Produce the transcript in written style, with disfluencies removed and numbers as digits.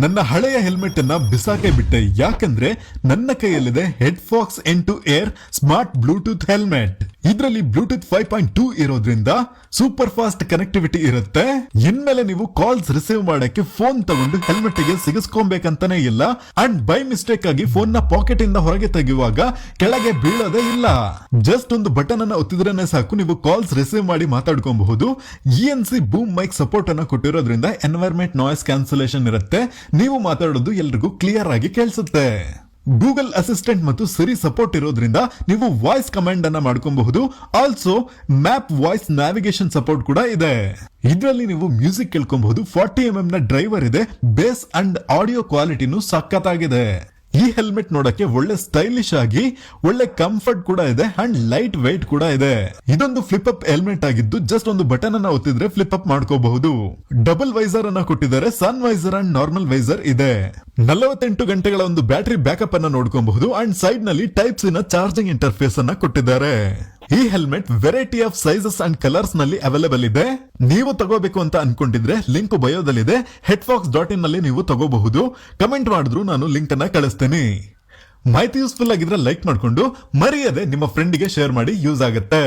ನನ್ನ ಹಳೆಯ ಹೆಲ್ಮೆಟ್ ಅನ್ನ ಬಿಸಾಕೆ ಬಿಟ್ಟೆ, ಯಾಕಂದ್ರೆ ನನ್ನ ಕೈಯಲ್ಲಿದೆ ಹೆಡ್ಫಾಕ್ಸ್ N2 air smart Bluetooth helmet. ಇದರಲ್ಲಿ ಬ್ಲೂಟೂತ್ 5.2 ಇರೋದ್ರಿಂದ ಸೂಪರ್ ಫಾಸ್ಟ್ ಕನೆಕ್ಟಿವಿಟಿ ಇರುತ್ತೆ. ಇನ್ಮೇಲೆ ನೀವು ಕಾಲ್ಸ್ ರಿಸೀವ್ ಮಾಡಕ್ಕೆ ಫೋನ್ ತಗೊಂಡು ಹೆಲ್ಮೆಟ್ ಗೆ ಸಿಗಿಸ್ಕೊಬೇಕಂತಾನೆ ಇಲ್ಲ. ಅಂಡ್ ಬೈ ಮಿಸ್ಟೇಕ್ ಆಗಿ ಫೋನ್ ನ ಪಾಕೆಟ್ ಇಂದ ಹೊರಗೆ ತೆಗೆಯುವಾಗ ಕೆಳಗೆ ಬೀಳೋದೇ ಇಲ್ಲ. ಜಸ್ಟ್ ಒಂದು ಬಟನ್ ಅನ್ನ ಒತ್ತಿದ್ರೇನೆ ಸಾಕು, ನೀವು ಕಾಲ್ಸ್ ರಿಸೀವ್ ಮಾಡಿ ಮಾತಾಡ್ಕೊಬಹುದು. ENC ಬೂಮ್ ಮೈಕ್ ಸಪೋರ್ಟ್ ಅನ್ನ ಕೊಟ್ಟಿರೋದ್ರಿಂದ ಎನ್ವೈರ್ಮೆಂಟ್ ನಾಯ್ಸ್ ಕ್ಯಾನ್ಸಲೇಷನ್ ಇರುತ್ತೆ. ನೀವು ಮಾತಾಡೋದು ಎಲ್ರಿಗೂ ಕ್ಲಿಯರ್ ಆಗಿ ಕೇಳಿಸುತ್ತೆ. ಗೂಗಲ್ ಅಸಿಸ್ಟೆಂಟ್ ಮತ್ತು ಸಿರಿ ಸಪೋರ್ಟ್ ಇರೋದ್ರಿಂದ ನೀವು ವಾಯ್ಸ್ ಕಮಾಂಡ್ ಅನ್ನ ಮಾಡ್ಕೊಬಹುದು. Also map voice navigation support ಕೂಡ ಇದೆ. ಇದರಲ್ಲಿ ನೀವು ಮ್ಯೂಸಿಕ್ ಕೇಳ್ಕೊಬಹುದು. 40mm ನ ಡ್ರೈವರ್ ಇದೆ. ಬೇಸ್ ಅಂಡ್ ಆಡಿಯೋ ಕ್ವಾಲಿಟಿನೂ ಸಖತ್ತಾಗಿದೆ. ಈ ಹೆಲ್ಮೆಟ್ ನೋಡಕ್ಕೆ ಒಳ್ಳೆ ಸ್ಟೈಲಿಶ್ ಆಗಿ ಒಳ್ಳೆ ಕಂಫರ್ಟ್ ಕೂಡ ಇದೆ ಅಂಡ್ ಲೈಟ್ weight ಕೂಡ ಇದೆ. ಇದೊಂದು ಫ್ಲಿಪ್ ಅಪ್ ಹೆಲ್ಮೆಟ್ ಆಗಿದ್ದು ಜಸ್ಟ್ ಒಂದು ಬಟನ್ ಅನ್ನ ಒತ್ತಿದ್ರೆ ಫ್ಲಿಪ್ ಅಪ್ ಮಾಡ್ಕೋಬಹುದು. ಡಬಲ್ ವೈಸರ್ ಅನ್ನ ಕೊಟ್ಟಿದ್ದಾರೆ. ಸನ್ ವೈಸರ್ ಅಂಡ್ ನಾರ್ಮಲ್ ವೈಸರ್ ಇದೆ. 48 ಗಂಟೆಗಳ ಒಂದು ಬ್ಯಾಟರಿ ಬ್ಯಾಕಪ್ ಅನ್ನ ನೋಡ್ಕೊಬಹುದು. ಅಂಡ್ ಸೈಡ್ ನಲ್ಲಿ ಟೈಪ್ ಸಿ ನ ಚಾರ್ಜಿಂಗ್ ಇಂಟರ್ಫೇಸ್ ಅನ್ನ ಕೊಟ್ಟಿದ್ದಾರೆ. ಈ helmet variety of sizes and colours ನಲ್ಲಿ ಅವೈಲೇಬಲ್ ಇದೆ. ನೀವು ತಗೋಬೇಕು ಅಂತ ಅನ್ಕೊಂಡಿದ್ರೆ ಲಿಂಕ್ ಬಯೋದಲ್ಲಿದೆ. headfox.in ನಲ್ಲಿ ನೀವು ತಗೋಬಹುದು. ಕಮೆಂಟ್ ಮಾಡಿದ್ರು ನಾನು ಲಿಂಕ್ ಅನ್ನ ಕಳಿಸ್ತೀನಿ. ಮಾಹಿತಿ ಯೂಸ್ಫುಲ್ ಆಗಿದ್ರೆ ಲೈಕ್ ಮಾಡ್ಕೊಂಡು ಮರೆಯದೆ ನಿಮ್ಮ ಫ್ರೆಂಡ್ ಗೆ ಶೇರ್ ಮಾಡಿ, ಯೂಸ್ ಆಗುತ್ತೆ.